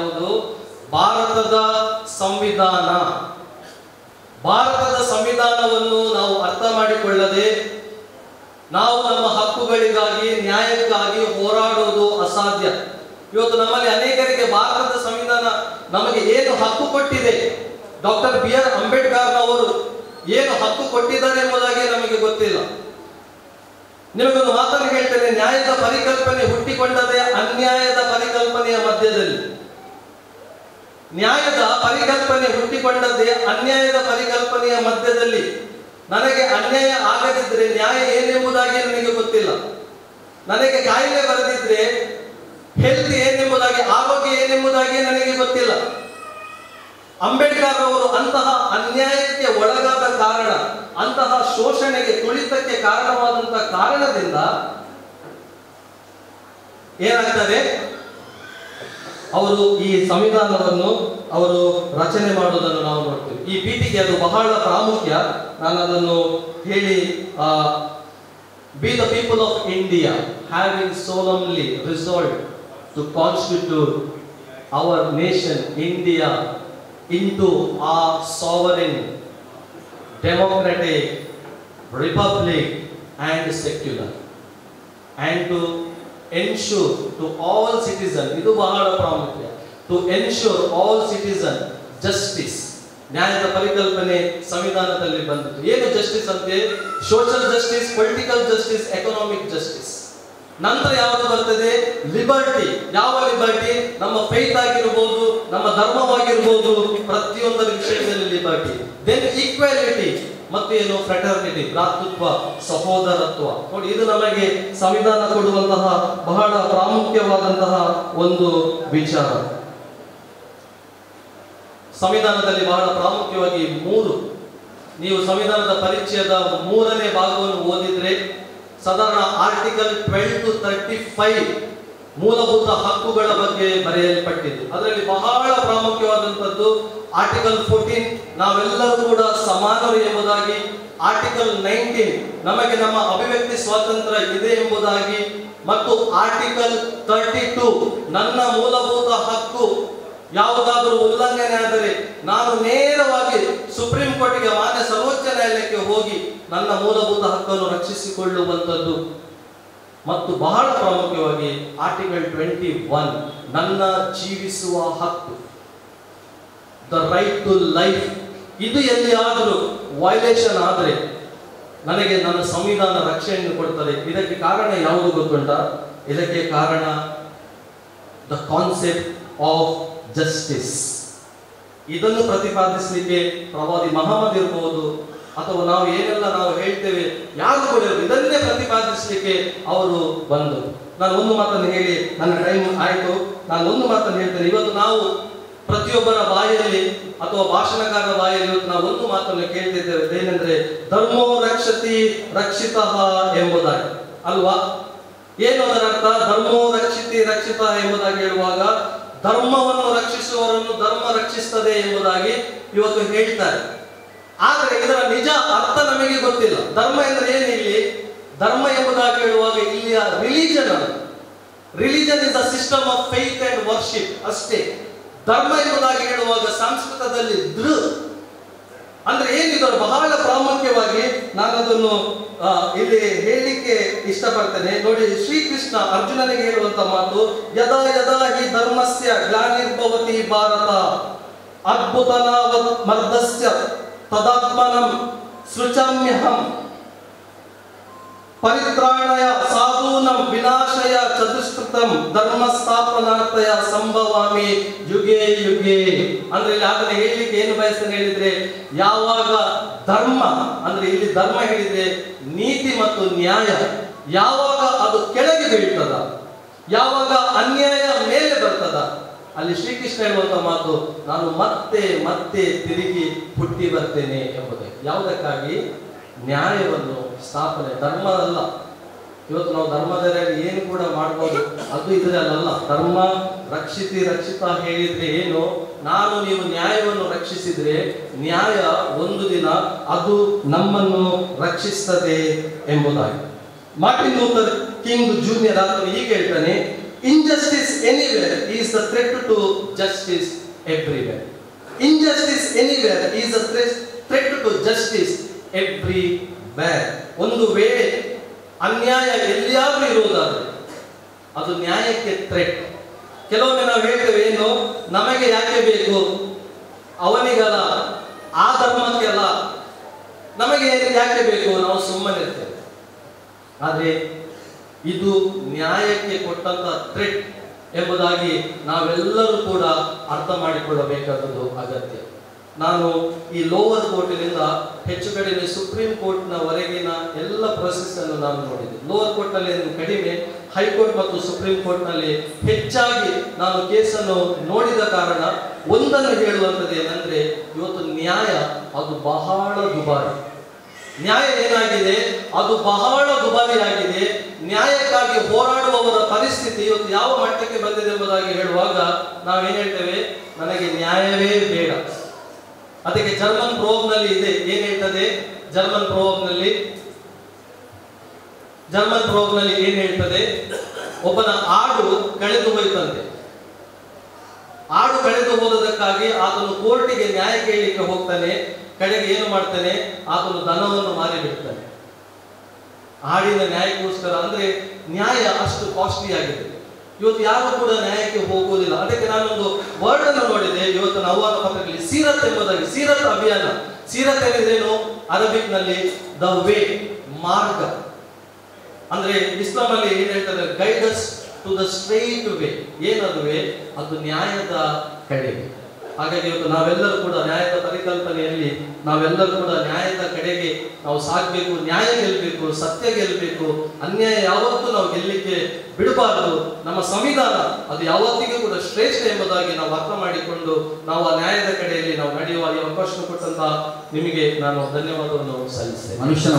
ಯಾವುದು? ಭಾರತದ ಸಂವಿಧಾನ. ಭಾರತದ ಸಂವಿಧಾನವನ್ನು ನಾವು ಅರ್ಥ ಮಾಡಿಕೊಳ್ಳದೆ ನಾವು ನಮ್ಮ ಹಕ್ಕುಗಳಿಗಾಗಿ ನ್ಯಾಯಕ್ಕಾಗಿ ಹೋರಾಡುವುದು ಅಸಾಧ್ಯ. ಇವತ್ತು ನಮ್ಮಲ್ಲಿ ಅನೇಕರಿಗೆ ಭಾರತದ ಸಂವಿಧಾನ ನಮಗೆ ಏನು ಹಕ್ಕು ಕೊಟ್ಟಿದೆ, ಡಾಕ್ಟರ್ ಬಿ.ಆರ್. ಅಂಬೇಡ್ಕರ್ ಅವರು ಏನು ಹಕ್ಕು ಕೊಟ್ಟಿದ್ದಾರೆ ಎಂಬುದಾಗಿ ನಮಗೆ ಗೊತ್ತಿಲ್ಲ. ನಿಮಗೊಂದು ಮಾತನ್ನು ಹೇಳ್ತೇನೆ, ನ್ಯಾಯದ ಪರಿಕಲ್ಪನೆ ಹುಟ್ಟಿಕೊಂಡದೇ ಅನ್ಯಾಯದ ಪರಿಕಲ್ಪನೆಯ ಮಧ್ಯದಲ್ಲಿ. ನ್ಯಾಯದ ಪರಿಕಲ್ಪನೆ ಹುಟ್ಟಿಕೊಂಡದ್ದೇ ಅನ್ಯಾಯದ ಪರಿಕಲ್ಪನೆಯ ಮಧ್ಯದಲ್ಲಿ. ನನಗೆ ಅನ್ಯಾಯ ಆಗದಿದ್ರೆ ನ್ಯಾಯ ಏನೆಂಬುದಾಗಿ ನನಗೆ ಗೊತ್ತಿಲ್ಲ. ನನಗೆ ಕಾಯಿಲೆ ಬರದಿದ್ರೆ ಹೆಲ್ತ್ ಏನೆಂಬುದಾಗಿ, ಆರೋಗ್ಯ ಏನೆಂಬುದಾಗಿ ನನಗೆ ಗೊತ್ತಿಲ್ಲ. ಅಂಬೇಡ್ಕರ್ ಅವರು ಅಂತಹ ಅನ್ಯಾಯಕ್ಕೆ ಒಳಗಾದ ಕಾರಣ, ಅಂತಹ ಶೋಷಣೆಗೆ, ತುಳಿತಕ್ಕೆ ಕಾರಣವಾದಂತಹ ಕಾರಣದಿಂದ ಏನಾಗ್ತದೆ, ಅವರು ಈ ಸಂವಿಧಾನವನ್ನು ಅವರು ರಚನೆ ಮಾಡುವುದನ್ನು ನಾವು ನೋಡ್ತೀವಿ. ಈ ಪೀಠಿಗೆ ಅದು ಬಹಳ ಪ್ರಾಮುಖ್ಯ. ನಾನು ಅದನ್ನು ಹೇಳಿ, be the people of India having solemnly resolved to constitute our nation India into a sovereign, democratic republic and secular, and to ensure to all citizens, idu bahala pramukya, to ensure all citizens justice. ನ್ಯಾಯದ ಪರಿಕಲ್ಪನೆ ಸಂವಿಧಾನದಲ್ಲಿ ಬಂದಿತ್ತು. ಏನು justice ಅಂದ್ರೆ? Social justice, political justice, economic justice. ನಂತರ ಯಾವುದು ಬರ್ತದೆ? Liberty. ಯಾವ ಲಿಬರ್ಟಿ? ನಮ್ಮ ಫೈತ್ ಆಗಿರ್ಬೋದು, ನಮ್ಮ ಧರ್ಮವಾಗಿರ್ಬೋದು, ಪ್ರತಿಯೊಂದರ ವಿಷಯದಲ್ಲಿ ಲಿಬರ್ಟಿ. ದೆನ್ ಈಕ್ವಾಲಿಟಿ ಮತ್ತು ಏನು? ಫ್ರೆಟರ್ನಿಟಿ, ಭ್ರಾತೃತ್ವ, ಸಹೋದರತ್ವ. ನೋಡಿ, ಇದು ನಮಗೆ ಸಂವಿಧಾನ ಕೊಡುವಂತಹ ಬಹಳ ಪ್ರಾಮುಖ್ಯವಾದಂತಹ ಒಂದು ವಿಚಾರ. ಸಂವಿಧಾನದಲ್ಲಿ ಬಹಳ ಪ್ರಾಮುಖ್ಯವಾಗಿ ನೀವು ಸಂವಿಧಾನದ ಪರಿಚಯದ 3ನೇ ಭಾಗವನ್ನು ಓದಿದ್ರೆ ಸಾಧಾರಣ ಆರ್ಟಿಕಲ್ 12 to 35 ಮೂಲಭೂತ ಹಕ್ಕುಗಳ ಬಗ್ಗೆ ಬರೆಯಲ್ಪಟ್ಟಿದ್ದು. ಅದರಲ್ಲಿ ಬಹಳ ಪ್ರಾಮುಖ್ಯವಾದಂಥದ್ದು ಆರ್ಟಿಕಲ್ 14 ನಾವೆಲ್ಲರೂ ಕೂಡ ಸಮಾನರು ಎಂಬುದಾಗಿ, ಆರ್ಟಿಕಲ್ 19 ನಮಗೆ ನಮ್ಮ ಅಭಿವ್ಯಕ್ತಿ ಸ್ವಾತಂತ್ರ್ಯ ಇದೆ ಎಂಬುದಾಗಿ, ಮತ್ತು ಆರ್ಟಿಕಲ್ 32 ನನ್ನ ಮೂಲಭೂತ ಹಕ್ಕು ಯಾವುದಾದರೂ ಉಲ್ಲಂಘನೆ ಆದರೆ ನಾನು ನೇರವಾಗಿ ಸುಪ್ರೀಂ ಕೋರ್ಟ್ಗೆ, ಮಾನ್ಯ ಸರ್ವೋಚ್ಚ ನ್ಯಾಯಾಲಯಕ್ಕೆ ಹೋಗಿ ನನ್ನ ಮೂಲಭೂತ ಹಕ್ಕನ್ನು ರಕ್ಷಿಸಿಕೊಳ್ಳುವಂಥದ್ದು. ಮತ್ತು ಬಹಳ ಪ್ರಾಮುಖ್ಯವಾಗಿ ಆರ್ಟಿಕಲ್ 21 ನನ್ನ ಜೀವಿಸುವ ಹಕ್ಕು, ದ ರೈಟ್ ಟು ಲೈಫ್. ಇದು ಎಲ್ಲಿಯಾದರೂ ವೈಲೇಷನ್ ಆದರೆ ನನಗೆ ನನ್ನ ಸಂವಿಧಾನ ರಕ್ಷಣೆಯನ್ನು ಕೊಡ್ತದೆ. ಇದಕ್ಕೆ ಕಾರಣ ಯಾವುದು ಗೊತ್ತುಂಟಾ? ಇದಕ್ಕೆ ಕಾರಣ ದ ಕಾನ್ಸೆಪ್ಟ್ ಆಫ್ ಜಸ್ಟಿಸ್. ಇದನ್ನು ಪ್ರತಿಪಾದಿಸಲಿಕ್ಕೆ ಪ್ರವಾದಿ ಮಹಮ್ಮದ್ ಇರಬಹುದು, ಅಥವಾ ನಾವು ಏನೆಲ್ಲ ನಾವು ಹೇಳ್ತೇವೆ, ಯಾರು ಕೂಡ ಇದನ್ನೇ ಪ್ರತಿಪಾದಿಸಲಿಕ್ಕೆ ಅವರು ಬಂದರು. ನಾನು ಒಂದು ಮಾತನ್ನು ಹೇಳಿ, ನನ್ನ ಟೈಮ್ ಆಯಿತು, ನಾನು ಒಂದು ಮಾತನ್ನು ಹೇಳ್ತೇನೆ. ಇವತ್ತು ನಾವು ಪ್ರತಿಯೊಬ್ಬರ ಬಾಯಲ್ಲಿ ಅಥವಾ ಭಾಷಣಕಾರರ ಬಾಯಲ್ಲಿ ಇವತ್ತು ನಾವು ಒಂದು ಮಾತನ್ನು ಕೇಳ್ತಿದ್ದೇವೆ, ಏನೆಂದ್ರೆ ಧರ್ಮೋ ರಕ್ಷತಿ ರಕ್ಷಿತಃ ಎಂಬುದಾಗಿ, ಅಲ್ವಾ? ಏನು ಅದರ ಅರ್ಥ? ಧರ್ಮೋ ರಕ್ಷಿತಿ ರಕ್ಷಿತ ಎಂಬುದಾಗಿ ಹೇಳುವಾಗ ಧರ್ಮವನ್ನು ರಕ್ಷಿಸುವವರನ್ನು ಧರ್ಮ ರಕ್ಷಿಸ್ತದೆ ಎಂಬುದಾಗಿ ಇವತ್ತು ಹೇಳ್ತಾರೆ. ಆದರೆ ಇದರ ನಿಜ ಅರ್ಥ ನಮಗೆ ಗೊತ್ತಿಲ್ಲ. ಧರ್ಮ ಎಂದ್ರೆ ಏನು? ಇಲ್ಲಿ ಧರ್ಮ ಎಂಬುದಾಗಿ ಹೇಳುವಾಗ ಇಲ್ಲಿಯ religion is a system of faith and worship ಅಷ್ಟೇ. ಧರ್ಮ ಎಂಬುದಾಗಿ ಹೇಳುವಾಗ ಸಂಸ್ಕೃತದಲ್ಲಿ ಅಂದ್ರೆ ಏನಿದ್ರು ಬಹಳ ಪ್ರಾಮುಖ್ಯವಾಗಿ ನಾನು ಅದನ್ನು ಇಲ್ಲಿ ಹೇಳಲಿಕ್ಕೆ ಇಷ್ಟಪಡ್ತೇನೆ. ನೋಡಿ, ಶ್ರೀಕೃಷ್ಣ ಅರ್ಜುನನಿಗೆ ಹೇಳುವಂತ ಮಾತು, ಯದಾ ಯದಾ ಹಿ ಧರ್ಮಸ್ಯ ಗ್ಲಾನಿರ್ಭವತಿ ಭಾರತ ಅದ್ಭುತನಾವತ್ ಮರ್ದಸ್ಯ ತದಾತ್ಮನಂ ಸೃಚಾಮ್ಯಹಂ ಪರಿತ್ರಾಣಯ ಸಾಧೂನಂ ವಿನಾಶಯ ಚತುಷ್ಕೃತಂ ಧರ್ಮ ಸ್ಥಾಪನಾರ್ಥಯ ಸಂಭವಾಮಿ ಯುಗೇ ಯುಗೇ. ಅಂದ್ರೆ ಇಲ್ಲಿ ಅದನ್ನ ಹೇಳಲಿಕ್ಕೆ ಏನು ಬಯಸ್ತೇನೆ ಹೇಳಿದ್ರೆ, ಯಾವಾಗ ಧರ್ಮ ಅಂದ್ರೆ ಇಲ್ಲಿ ಧರ್ಮ ಹೇಳಿದ್ರೆ ನೀತಿ ಮತ್ತು ನ್ಯಾಯ ಯಾವಾಗ ಅದು ಕೆಳಗೆ ಬೀಳ್ತದ, ಯಾವಾಗ ಅನ್ಯಾಯ ಮೇಲೆ ಬರ್ತದ, ಅಲ್ಲಿ ಶ್ರೀಕೃಷ್ಣ ಹೇಳುವಂತ ಮಾತು, ನಾನು ಮತ್ತೆ ಮತ್ತೆ ತಿರುಗಿ ಹುಟ್ಟಿ ಬರ್ತೇನೆ ಎಂಬುದೇ. ಯಾವುದಕ್ಕಾಗಿ? ನ್ಯಾಯವನ್ನು ಸ್ಥಾಪನೆ. ಧರ್ಮ ಅಲ್ಲ. ಇವತ್ತು ನಾವು ಧರ್ಮದಲ್ಲಿ ಏನು ಕೂಡ ಮಾಡ್ಬೋದು, ಅದು ಇದರಲ್ಲ. ಧರ್ಮ ರಕ್ಷಿತಿ ರಕ್ಷಿತ ಹೇಳಿದ್ರೆ ಏನು? ನೀವು ನ್ಯಾಯವನ್ನು ರಕ್ಷಿಸಿದ್ರೆ ನ್ಯಾಯ ಒಂದು ದಿನ ಅದು ನಮ್ಮನ್ನು ರಕ್ಷಿಸ್ತದೆ ಎಂಬುದಾಗಿ. ಮಾರ್ಟಿನ್ ಲೂಥರ್ ಕಿಂಗ್ ಜೂನಿಯರ್ ಆತನು ಹೀಗೆ ಹೇಳ್ತಾನೆ, Injustice anywhere is a threat to justice everywhere. Injustice anywhere is a threat to justice everywhere. ಒಂದು ವೇಳೆ ಅನ್ಯಾಯ ಎಲ್ಲಿಯಾದ್ರೂ ಇರುವುದಾದ್ರೆ ಅದು ನ್ಯಾಯಕ್ಕೆ ಥ್ರೆಟ್. ಕೆಲವೊಮ್ಮೆ ನಾವು ಹೇಳ್ತೇವೆ, ಏನು ನಮಗೆ ಯಾಕೆ ಬೇಕು, ಅವನಿಗಲ್ಲ, ಆ ಧರ್ಮಕ್ಕೆಲ್ಲ, ನಮಗೆ ಯಾಕೆ ಬೇಕು, ನಾವು ಸುಮ್ಮನೆ ಇರ್ತೇವೆ. ಆದರೆ ಇದು ನ್ಯಾಯಕ್ಕೆ ಕೊಟ್ಟಂತ ಥ್ರೆಟ್ ಎಂಬುದಾಗಿ ನಾವೆಲ್ಲರೂ ಕೂಡ ಅರ್ಥ ಮಾಡಿಕೊಳ್ಳಬೇಕಾದದ್ದು ಅಗತ್ಯ. ನಾನು ಈ ಲೋವರ್ ಕೋರ್ಟಿನಿಂದ ಹೆಚ್ಚು ಕಡಿಮೆ ಸುಪ್ರೀಂ ಕೋರ್ಟ್ನವರೆಗಿನ ಎಲ್ಲ ಪ್ರೊಸೆಸ್ ಅನ್ನು ನಾನು ನೋಡಿದೆ. ಲೋವರ್ ಕೋರ್ಟ್ನಲ್ಲಿ ಕಡಿಮೆ, ಹೈಕೋರ್ಟ್ ಮತ್ತು ಸುಪ್ರೀಂ ಕೋರ್ಟ್ನಲ್ಲಿ ಹೆಚ್ಚಾಗಿ ನಾನು ಕೇಸನ್ನು ನೋಡಿದ ಕಾರಣ ಒಂದನ್ನು ಹೇಳುವಂಥದ್ದು ಏನಂದ್ರೆ, ಇವತ್ತು ನ್ಯಾಯ ಅದು ಬಹಳ ದುಬಾರಿ. ನ್ಯಾಯ ಏನಾಗಿದೆ, ಅದು ಬಹಳ ದುಬಾರಿಯಾಗಿದೆ. ನ್ಯಾಯಕ್ಕಾಗಿ ಹೋರಾಡುವವರ ಪರಿಸ್ಥಿತಿ ಇವತ್ತು ಯಾವ ಮಟ್ಟಕ್ಕೆ ಬಂದಿದೆ ಎಂಬುದಾಗಿ ಹೇಳುವಾಗ ನಾವೇನ್ ಹೇಳ್ತೇವೆ, ನನಗೆ ನ್ಯಾಯವೇ ಬೇಡ. ಅದಕ್ಕೆ ಜರ್ಮನ್ ಪ್ರೋಬ್ನಲ್ಲಿ ಇದೆ, ಏನ್ ಹೇಳ್ತದೆ, ಜರ್ಮನ್ ಪ್ರೋಬ್ನಲ್ಲಿ ಏನ್ ಹೇಳ್ತದೆ, ಒಬ್ಬನ ಆಡು ಕಳೆದು ಹೋಯ್ತಂತೆ. ಆಡು ಕಳೆದು ಹೋದದಕ್ಕಾಗಿ ಆತನು ಕೋರ್ಟಿಗೆ ನ್ಯಾಯ ಕೇಳಲಿಕ್ಕೆ ಹೋಗ್ತಾನೆ. ಕಡೆಗೆ ಏನು ಮಾಡ್ತಾನೆ, ಆತನು ದನವನ್ನು ಮಾರಿ ಬಿಡ್ತಾನೆ ಆಡಿನ ನ್ಯಾಯಕ್ಕೋಸ್ಕರ. ಅಂದ್ರೆ ನ್ಯಾಯ ಅಷ್ಟು ಕಾಸ್ಟ್ಲಿ ಆಗಿದೆ. ಇವತ್ತು ಯಾರು ಕೂಡ ನ್ಯಾಯಕ್ಕೆ ಹೋಗುವುದಿಲ್ಲ. ಅದಕ್ಕೆ ನಾನೊಂದು ವರ್ಡ್ ಅನ್ನು ನೋಡಿದೆ ಇವತ್ತು ಆಹ್ವಾನ ಪತ್ರದಲ್ಲಿ, ಸೀರತ್ ಎಂಬುದಾಗಿ. ಸೀರತ್ ಅಭಿಯಾನ. ಸೀರತ್ ಏನಿದೇನು, ಅರಬಿಕ್ ನಲ್ಲಿ ದ ವೇ, ಮಾರ್ಗ. ಅಂದ್ರೆ ಇಸ್ಲಾಂ ಅಲ್ಲಿ ಏನ್ ಹೇಳ್ತಾರೆ, ಗೈಡಸ್ ಟು ದ ಸ್ಟ್ರೈಟ್ ವೇ. ಏನದುವೆ, ಅದು ನ್ಯಾಯದ ಕಡೆಗೆ. ಹಾಗಾಗಿ ಇವತ್ತು ನಾವೆಲ್ಲರೂ ಕೂಡ ನ್ಯಾಯದ ಪರಿಕಲ್ಪನೆಯಲ್ಲಿ ನಾವೆಲ್ಲರೂ ಕೂಡ ನ್ಯಾಯದ ಕಡೆಗೆ ನಾವು ಸಾಗಬೇಕು. ನ್ಯಾಯ ಗೆಲ್ಲಬೇಕು, ಸತ್ಯ ಗೆಲ್ಲಬೇಕು. ಅನ್ಯಾಯ ಯಾವತ್ತೂ ನಾವು ಗೆಲ್ಲಲಿಕ್ಕೆ ಬಿಡಬಾರದು. ನಮ್ಮ ಸಂವಿಧಾನ ಅದು ಯಾವತ್ತಿಗೂ ಕೂಡ ಶ್ರೇಷ್ಠ ಎಂಬುದಾಗಿ ನಾವು ಅರ್ಥ ಮಾಡಿಕೊಂಡು ನಾವು ಆ ನ್ಯಾಯದ ಕಡೆಯಲ್ಲಿ ನಾವು ನಡೆಯುವ ಈ ಅವಕಾಶ ಕೊಟ್ಟಂತ ನಿಮಗೆ ನಾನು ಧನ್ಯವಾದವನ್ನು ಸಲ್ಲಿಸ್ತೇನೆ. ಮನುಷ್ಯನ